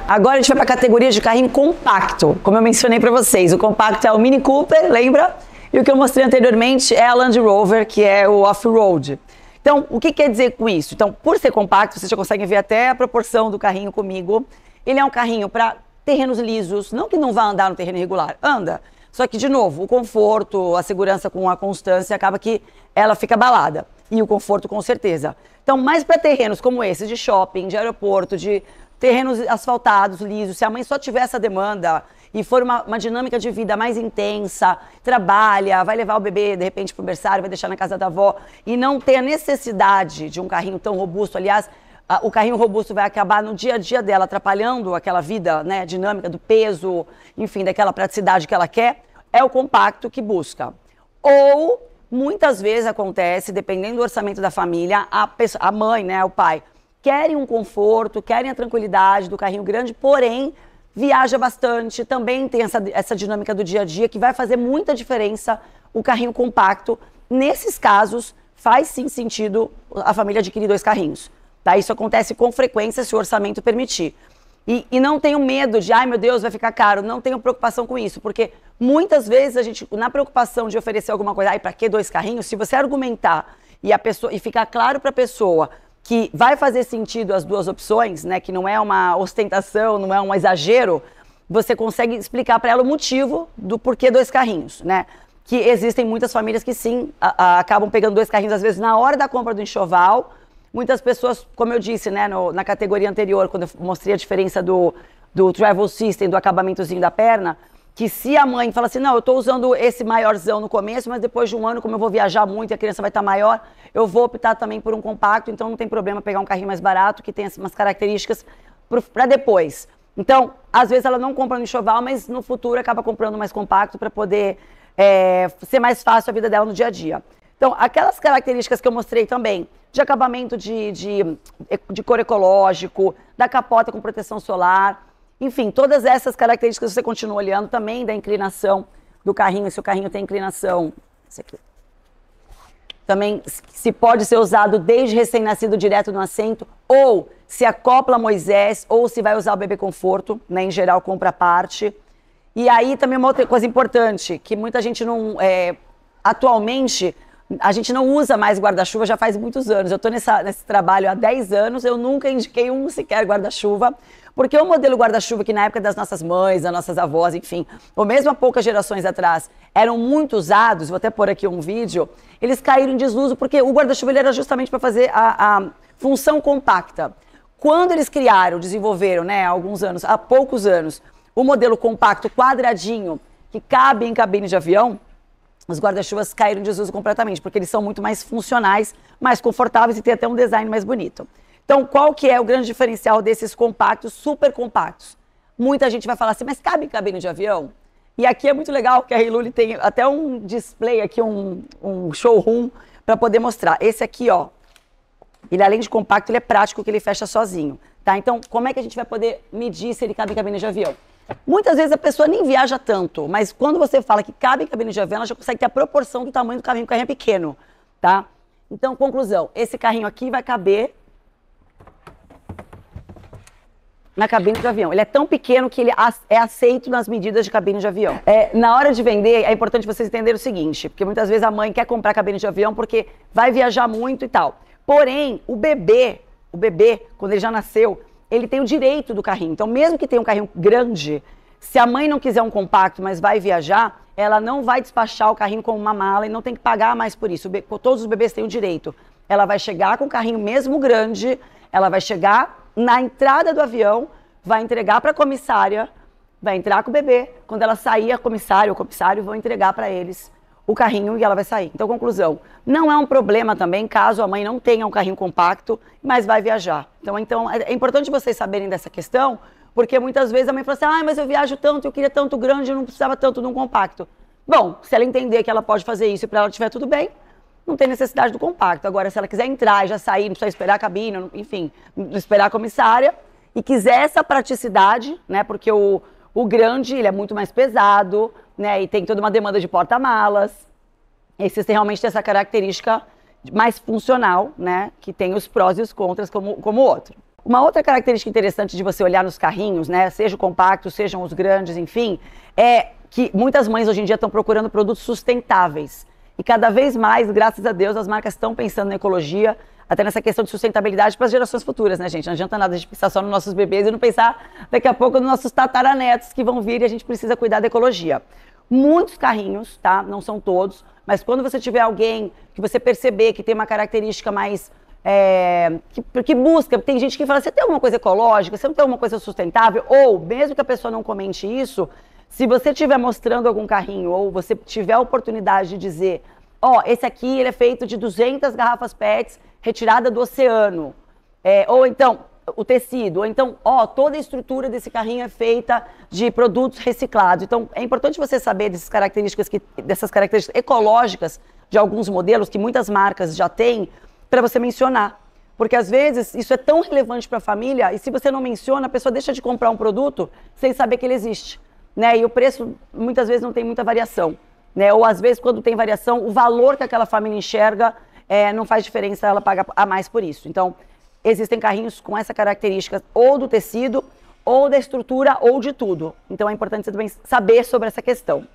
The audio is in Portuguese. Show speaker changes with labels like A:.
A: Agora a gente vai para a categoria de carrinho compacto. Como eu mencionei para vocês, o compacto é o Mini Cooper, lembra? E o que eu mostrei anteriormente é a Land Rover, que é o off-road. Então, o que quer dizer com isso? Então, por ser compacto, vocês já conseguem ver até a proporção do carrinho comigo. Ele é um carrinho para terrenos lisos, não que não vá andar no terreno irregular, anda. Só que, de novo, o conforto, a segurança com a constância, acaba que ela fica abalada. E o conforto, com certeza. Então, mais para terrenos como esse, de shopping, de aeroporto, de terrenos asfaltados, lisos, se a mãe só tiver essa demanda e for uma dinâmica de vida mais intensa, trabalha, vai levar o bebê, de repente, para o berçário, vai deixar na casa da avó, e não ter a necessidade de um carrinho tão robusto. Aliás, o carrinho robusto vai acabar no dia a dia dela, atrapalhando aquela vida, né, dinâmica do peso, enfim, daquela praticidade que ela quer, é o compacto que busca. Ou, muitas vezes acontece, dependendo do orçamento da família, a mãe, né, o pai, querem um conforto, querem a tranquilidade do carrinho grande, porém, viaja bastante, também tem essa dinâmica do dia a dia, que vai fazer muita diferença o carrinho compacto. Nesses casos, faz sim sentido a família adquirir 2 carrinhos. Tá? Isso acontece com frequência, se o orçamento permitir. E não tenho medo de, ai meu Deus, vai ficar caro. Não tenho preocupação com isso, porque muitas vezes a gente, na preocupação de oferecer alguma coisa, ai, para que 2 carrinhos? Se você argumentar e ficar claro para a pessoa que vai fazer sentido as 2 opções, né, que não é uma ostentação, não é um exagero, você consegue explicar para ela o motivo do porquê 2 carrinhos, né? Que existem muitas famílias que sim, acabam pegando 2 carrinhos, às vezes na hora da compra do enxoval. Muitas pessoas, como eu disse, né, na categoria anterior, quando eu mostrei a diferença do travel system, do acabamentozinho da perna, que se a mãe fala assim, não, eu estou usando esse maiorzão no começo, mas depois de um ano, como eu vou viajar muito e a criança vai estar maior, eu vou optar também por um compacto, então não tem problema pegar um carrinho mais barato, que tem umas características para depois. Então, às vezes ela não compra no enxoval, mas no futuro acaba comprando mais compacto para poder ser mais fácil a vida dela no dia a dia. Então, aquelas características que eu mostrei também, de acabamento de cor ecológico, da capota com proteção solar, enfim, todas essas características você continua olhando também da inclinação do carrinho, se o carrinho tem inclinação, esse aqui. Também se pode ser usado desde recém-nascido direto no assento, ou se acopla Moisés, ou se vai usar o bebê conforto, né, em geral compra à parte. E aí também uma outra coisa importante, que muita gente não, atualmente, a gente não usa mais guarda-chuva já faz muitos anos. Eu estou nesse trabalho há 10 anos, eu nunca indiquei um sequer guarda-chuva, porque o modelo guarda-chuva que na época das nossas mães, das nossas avós, enfim, ou mesmo há poucas gerações atrás, eram muito usados, vou até pôr aqui um vídeo, eles caíram em desuso porque o guarda-chuva era justamente para fazer a função compacta. Quando eles desenvolveram, né, há poucos anos, o modelo compacto quadradinho, que cabe em cabine de avião, os guarda-chuvas caíram em desuso completamente, porque eles são muito mais funcionais, mais confortáveis e tem até um design mais bonito. Então, qual que é o grande diferencial desses compactos, super compactos? Muita gente vai falar assim, mas cabe em cabine de avião? E aqui é muito legal que a Hiluli tem até um display aqui, um showroom, para poder mostrar. Esse aqui, ó, ele além de compacto, ele é prático, que ele fecha sozinho, tá? Então, como é que a gente vai poder medir se ele cabe em cabine de avião? Muitas vezes a pessoa nem viaja tanto, mas quando você fala que cabe em cabine de avião, ela já consegue ter a proporção do tamanho do carrinho, o carrinho é pequeno, tá? Então, conclusão, esse carrinho aqui vai caber na cabine de avião. Ele é tão pequeno que ele é aceito nas medidas de cabine de avião. Na hora de vender, é importante vocês entenderem o seguinte, porque muitas vezes a mãe quer comprar cabine de avião porque vai viajar muito e tal. Porém, o bebê, quando ele já nasceu, ele tem o direito do carrinho. Então, mesmo que tenha um carrinho grande, se a mãe não quiser um compacto, mas vai viajar, ela não vai despachar o carrinho com uma mala e não tem que pagar mais por isso. Todos os bebês têm o direito. Ela vai chegar com o carrinho mesmo grande, ela vai chegar na entrada do avião, vai entregar para a comissária, vai entrar com o bebê. Quando ela sair, a comissária ou o comissário vão entregar para eles o carrinho e ela vai sair. Então, conclusão, não é um problema também caso a mãe não tenha um carrinho compacto, mas vai viajar. Então é importante vocês saberem dessa questão, porque muitas vezes a mãe fala assim, ah, mas eu viajo tanto, eu queria tanto grande, eu não precisava tanto de um compacto. Bom, se ela entender que ela pode fazer isso e para ela estiver tudo bem, não tem necessidade do compacto. Agora, se ela quiser entrar e já sair, não precisa esperar a cabine, enfim, não esperar a comissária, e quiser essa praticidade, né, porque o grande, ele é muito mais pesado, né, e tem toda uma demanda de porta-malas. Esses realmente têm essa característica mais funcional, né, que tem os prós e os contras como o outro. Uma outra característica interessante de você olhar nos carrinhos, né, seja o compacto, sejam os grandes, enfim, é que muitas mães hoje em dia estão procurando produtos sustentáveis. E cada vez mais, graças a Deus, as marcas estão pensando na ecologia, até nessa questão de sustentabilidade para as gerações futuras, né, gente? Não adianta nada a gente pensar só nos nossos bebês e não pensar daqui a pouco nos nossos tataranetos que vão vir e a gente precisa cuidar da ecologia. Muitos carrinhos, tá? Não são todos, mas quando você tiver alguém que você perceber que tem uma característica mais... que busca, tem gente que fala, você tem alguma coisa ecológica, você não tem alguma coisa sustentável, ou mesmo que a pessoa não comente isso, se você estiver mostrando algum carrinho, ou você tiver a oportunidade de dizer, ó, esse aqui ele é feito de 200 garrafas PETs retirada do oceano, ou então o tecido, ou então, ó, toda a estrutura desse carrinho é feita de produtos reciclados. Então, é importante você saber dessas características ecológicas de alguns modelos que muitas marcas já têm, para você mencionar. Porque, às vezes, isso é tão relevante para a família, e se você não menciona, a pessoa deixa de comprar um produto sem saber que ele existe, né? E o preço, muitas vezes, não tem muita variação, né? Ou, às vezes, quando tem variação, o valor que aquela família enxerga não faz diferença, ela paga a mais por isso. Então, existem carrinhos com essa característica ou do tecido, ou da estrutura, ou de tudo. Então, é importante você também saber sobre essa questão.